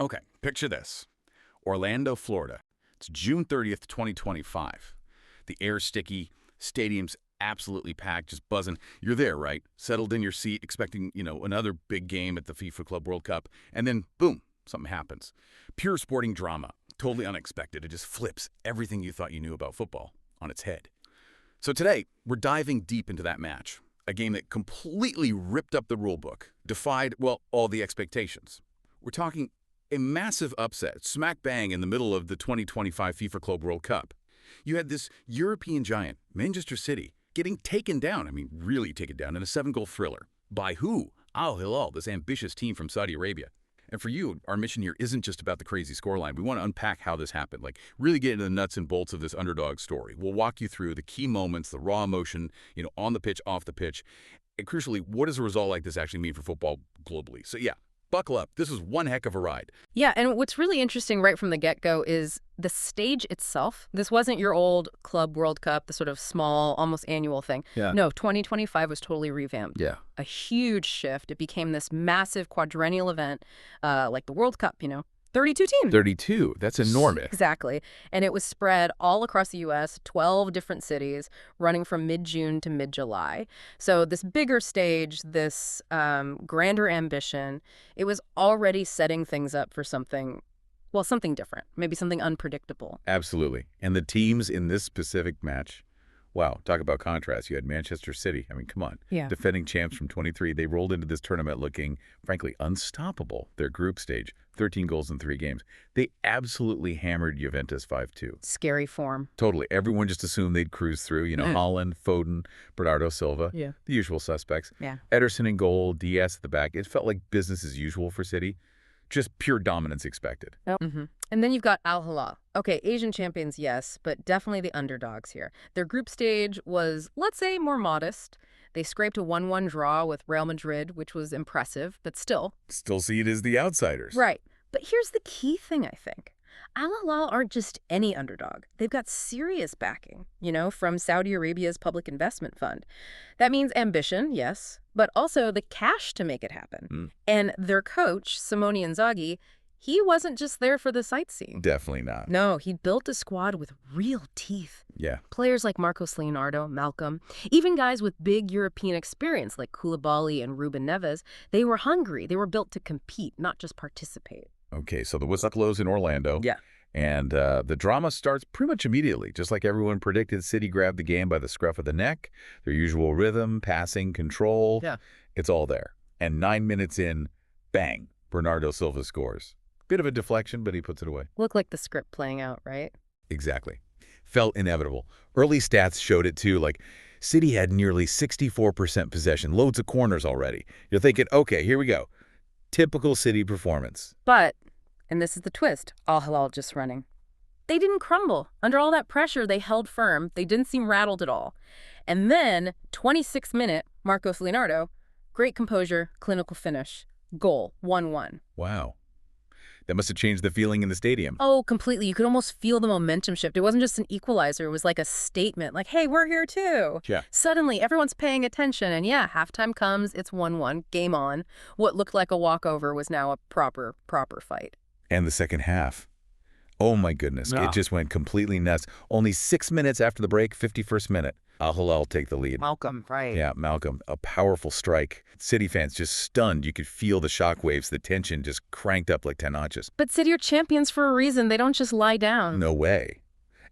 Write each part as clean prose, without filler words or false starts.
Okay, picture this. Orlando, Florida. It's June 30th, 2025. The air's sticky, stadium's absolutely packed, just buzzing. You're there, right? Settled in your seat, expecting, another big game at the FIFA Club World Cup. And then, boom, something happens. Pure sporting drama. Totally unexpected. It just flips everything you thought you knew about football on its head. So today, we're diving deep into that match. A game that completely ripped up the rulebook, defied, well, all the expectations. We're talking a massive upset, smack bang in the middle of the 2025 FIFA Club World Cup. You had this European giant, Manchester City, getting taken down, really taken down, in a 7-goal thriller. By who? Al-Hilal, this ambitious team from Saudi Arabia. And for you, our mission here isn't just about the crazy scoreline. We want to unpack how this happened, really get into the nuts and bolts of this underdog story. We'll walk you through the key moments, the raw emotion, on the pitch, off the pitch, and crucially, what does a result like this actually mean for football globally? So yeah, buckle up. This is one heck of a ride. Yeah, and what's really interesting right from the get-go is the stage itself. This wasn't your old Club World Cup, the sort of small, almost annual thing. Yeah. No, 2025 was totally revamped. Yeah. A huge shift. It became this massive quadrennial event, like the World Cup, 32 teams. 32. That's enormous. Exactly. And it was spread all across the U.S., 12 different cities, running from mid-June to mid-July. So this bigger stage, this grander ambition, it was already setting things up for something different, maybe something unpredictable. Absolutely. And the teams in this specific match, wow, talk about contrast. You had Manchester City. Come on. Yeah. Defending champs from 23. They rolled into this tournament looking, frankly, unstoppable. Their group stage, 13 goals in 3 games. They absolutely hammered Juventus 5-2. Scary form. Totally. Everyone just assumed they'd cruise through. Haaland, Foden, Bernardo Silva. Yeah. The usual suspects. Yeah. Ederson in goal, Diaz at the back. It felt like business as usual for City. Just pure dominance expected. Oh. And then you've got Al-Hilal. Okay, Asian champions, yes, but definitely the underdogs here. Their group stage was, let's say, more modest. They scraped a 1-1 draw with Real Madrid, which was impressive, but still. Still see it as the outsiders. Right. But here's the key thing, I think. Al-Hilal aren't just any underdog. They've got serious backing, from Saudi Arabia's public investment fund. That means ambition, yes, but also the cash to make it happen. And their coach, Simone Inzaghi, he wasn't just there for the sightseeing. Definitely not. No, he built a squad with real teeth. Yeah. Players like Marcos Leonardo, Malcolm, even guys with big European experience like Koulibaly and Ruben Neves, they were hungry. They were built to compete, not just participate. Okay, so the whistle blows in Orlando. Yeah. And the drama starts pretty much immediately. Just like everyone predicted, City grabbed the game by the scruff of the neck. Their usual rhythm, passing, control. Yeah. It's all there. And 9 minutes in, bang, Bernardo Silva scores. Bit of a deflection, but he puts it away. Looked like the script playing out, right? Exactly. Felt inevitable. Early stats showed it too. City had nearly 64% possession, loads of corners already. You're thinking, okay, here we go. Typical City performance. But, and this is the twist, Al-Hilal just running. They didn't crumble. Under all that pressure, they held firm. They didn't seem rattled at all. And then, 26th minute, Marcos Leonardo, great composure, clinical finish. Goal, 1-1. Wow. That must have changed the feeling in the stadium. Oh, completely. You could almost feel the momentum shift. It wasn't just an equalizer. It was like a statement, like, hey, we're here too. Yeah. Suddenly, everyone's paying attention. And yeah, halftime comes, it's 1-1, game on. What looked like a walkover was now a proper fight. And the second half. Oh, my goodness. It just went completely nuts. Only 6 minutes after the break, 51st minute, Al-Hilal take the lead. Malcolm, right. Yeah, Malcolm. A powerful strike. City fans just stunned. You could feel the shockwaves. The tension just cranked up like 10 notches. But City are champions for a reason. They don't just lie down. No way.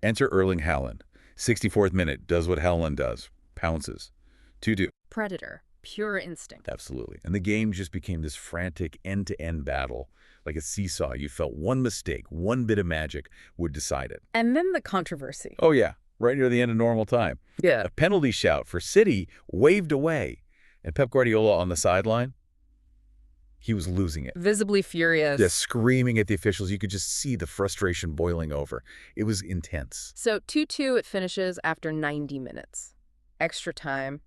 Enter Erling Haaland. 64th minute, does what Haaland does. Pounces. 2-2. Predator. Pure instinct. Absolutely. And the game just became this frantic end-to-end battle. Like a seesaw. You felt one mistake, one bit of magic would decide it. And then the controversy. Oh, yeah. Right near the end of normal time. Yeah. A penalty shout for City waved away. And Pep Guardiola on the sideline, he was losing it. Visibly furious. Just screaming at the officials. You could just see the frustration boiling over. It was intense. So 2-2 it finishes after 90 minutes. Extra time.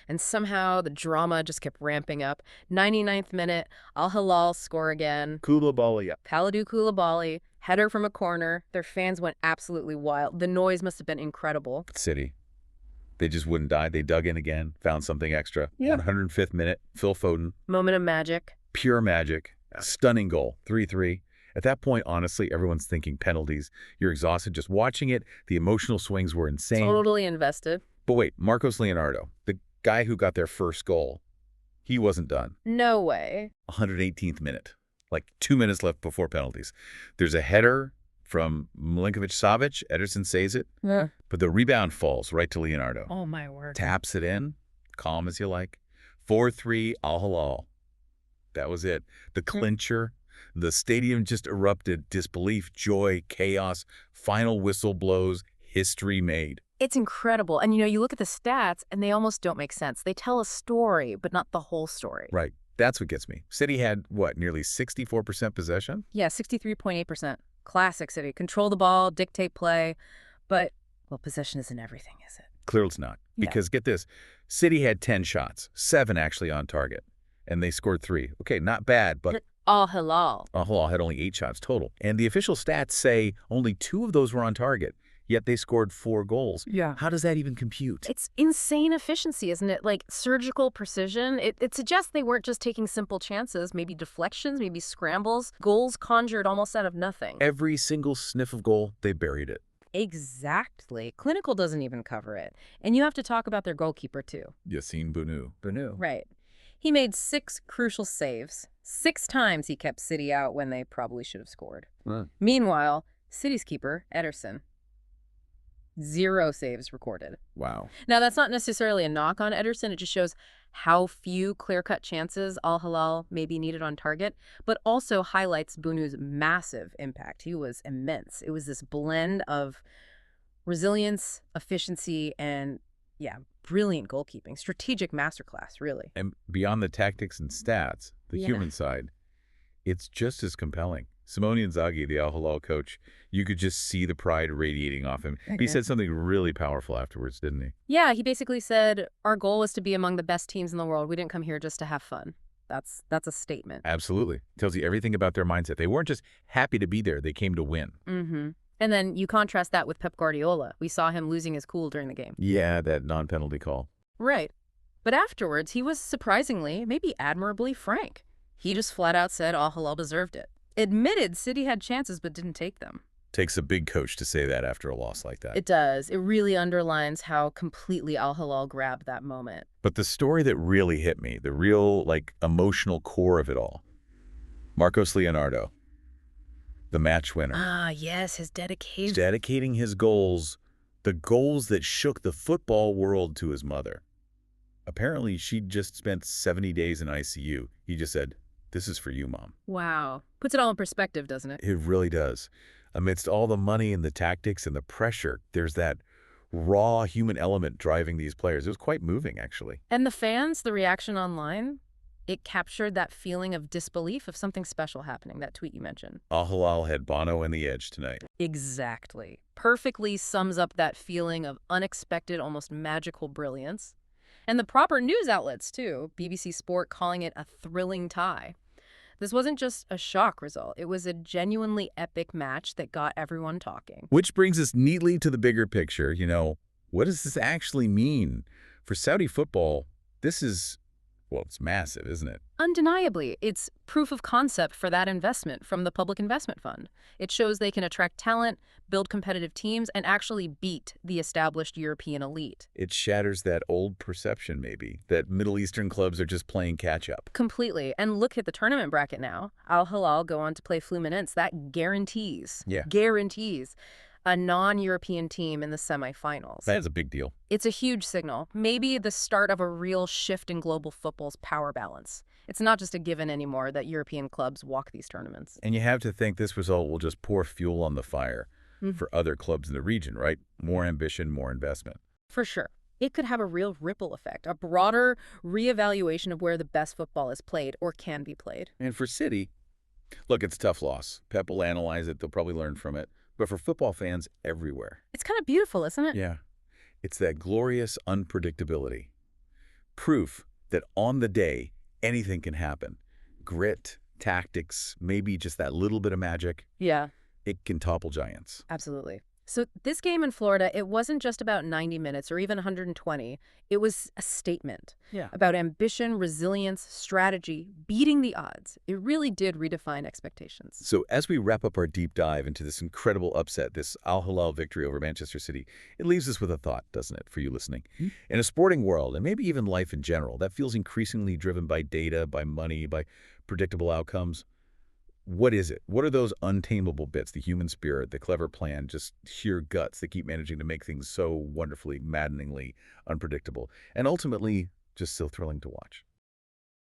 And somehow the drama just kept ramping up. 99th minute, Al-Hilal score again. Koulibaly. Kalidou Koulibaly, header from a corner. Their fans went absolutely wild. The noise must have been incredible. City. They just wouldn't die. They dug in again, found something extra. Yeah. 105th minute, Phil Foden. Moment of magic. Pure magic. A stunning goal, 3-3. At that point, honestly, everyone's thinking penalties. You're exhausted just watching it. The emotional swings were insane. Totally invested. But wait, Marcos Leonardo, the guy who got their first goal, he wasn't done. No way. 118th minute, like 2 minutes left before penalties. There's a header from Milinkovic-Savic. Ederson saves it, Yeah. but the rebound falls right to Leonardo. Oh, my word. Taps it in, calm as you like. 4-3, Al-Hilal. That was it. The clincher. The stadium just erupted. Disbelief, joy, chaos. Final whistle blows. History made. It's incredible. And, you look at the stats, and they almost don't make sense. They tell a story, but not the whole story. Right. That's what gets me. City had, what, nearly 64% possession? Yeah, 63.8%. Classic City. Control the ball, dictate play. But, well, possession isn't everything, is it? Clearly it's not. Yeah. Because get this, City had 10 shots, 7 actually on target, and they scored 3. Okay, not bad, but Al-Hilal. Al-Hilal had only 8 shots total. And the official stats say only 2 of those were on target, yet they scored 4 goals. Yeah. How does that even compute? It's insane efficiency, isn't it? Like surgical precision. It suggests they weren't just taking simple chances, maybe deflections, maybe scrambles, goals conjured almost out of nothing. Every single sniff of goal, they buried it. Exactly. Clinical doesn't even cover it. And you have to talk about their goalkeeper, too. Yassine Bounou. Right. He made 6 crucial saves. 6 times he kept City out when they probably should have scored. Meanwhile, City's keeper, Ederson, 0 saves recorded. Wow. Now, that's not necessarily a knock on Ederson. It just shows how few clear-cut chances Al-Hilal maybe needed on target, but also highlights Bounou's massive impact. He was immense. It was this blend of resilience, efficiency, and, yeah, brilliant goalkeeping. Strategic masterclass, really. And beyond the tactics and stats, the Yeah. human side, it's just as compelling. Simone Inzaghi, the Al-Hilal coach, you could just see the pride radiating off him. He said something really powerful afterwards, didn't he? Yeah, he basically said, our goal was to be among the best teams in the world. We didn't come here just to have fun. That's a statement. Absolutely. Tells you everything about their mindset. They weren't just happy to be there. They came to win. Mm-hmm. And then you contrast that with Pep Guardiola. We saw him losing his cool during the game. Yeah, that non-penalty call. Right. But afterwards, he was surprisingly, maybe admirably frank. He just flat out said Al-Hilal deserved it. Admitted City had chances but didn't take them. Takes a big coach to say that after a loss like that. It does. It really underlines how completely Al-Hilal grabbed that moment. But the story that really hit me, the real, emotional core of it all, Marcos Leonardo, the match winner. Ah, yes, his dedication. Dedicating his goals, the goals that shook the football world, to his mother. Apparently, she'd just spent 70 days in ICU. He just said, "This is for you, Mom." Wow. Puts it all in perspective, doesn't it? It really does. Amidst all the money and the tactics and the pressure, there's that raw human element driving these players. It was quite moving, actually. And the fans, the reaction online, it captured that feeling of disbelief of something special happening, that tweet you mentioned. Al-Hilal had Bono and the Edge tonight. Exactly. Perfectly sums up that feeling of unexpected, almost magical brilliance. And the proper news outlets, too. BBC Sport calling it a thrilling tie. This wasn't just a shock result. It was a genuinely epic match that got everyone talking. Which brings us neatly to the bigger picture. What does this actually mean? For Saudi football, this is, well, it's massive, isn't it? Undeniably, it's proof of concept for that investment from the Public Investment Fund. It shows they can attract talent, build competitive teams, and actually beat the established European elite. It shatters that old perception, maybe, that Middle Eastern clubs are just playing catch-up. Completely. And look at the tournament bracket now. Al-Hilal go on to play Fluminense. That guarantees a non-European team in the semifinals. That is a big deal. It's a huge signal. Maybe the start of a real shift in global football's power balance. It's not just a given anymore that European clubs walk these tournaments. And you have to think this result will just pour fuel on the fire for other clubs in the region, right? More ambition, more investment. For sure. It could have a real ripple effect, a broader reevaluation of where the best football is played or can be played. And for City, look, it's a tough loss. Pep will analyze it. They'll probably learn from it. But for football fans everywhere. It's kind of beautiful, isn't it? Yeah. It's that glorious unpredictability. Proof that on the day, anything can happen. Grit, tactics, maybe just that little bit of magic. Yeah, It can topple giants. absolutely. So this game in Florida, it wasn't just about 90 minutes or even 120. It was a statement Yeah. about ambition, resilience, strategy, beating the odds. It really did redefine expectations. So as we wrap up our deep dive into this incredible upset, this Al-Hilal victory over Manchester City, it leaves us with a thought, doesn't it, for you listening? In a sporting world, and maybe even life in general, that feels increasingly driven by data, by money, by predictable outcomes. What is it? What are those untamable bits, the human spirit, the clever plan, just sheer guts that keep managing to make things so wonderfully, maddeningly unpredictable, and ultimately just so thrilling to watch?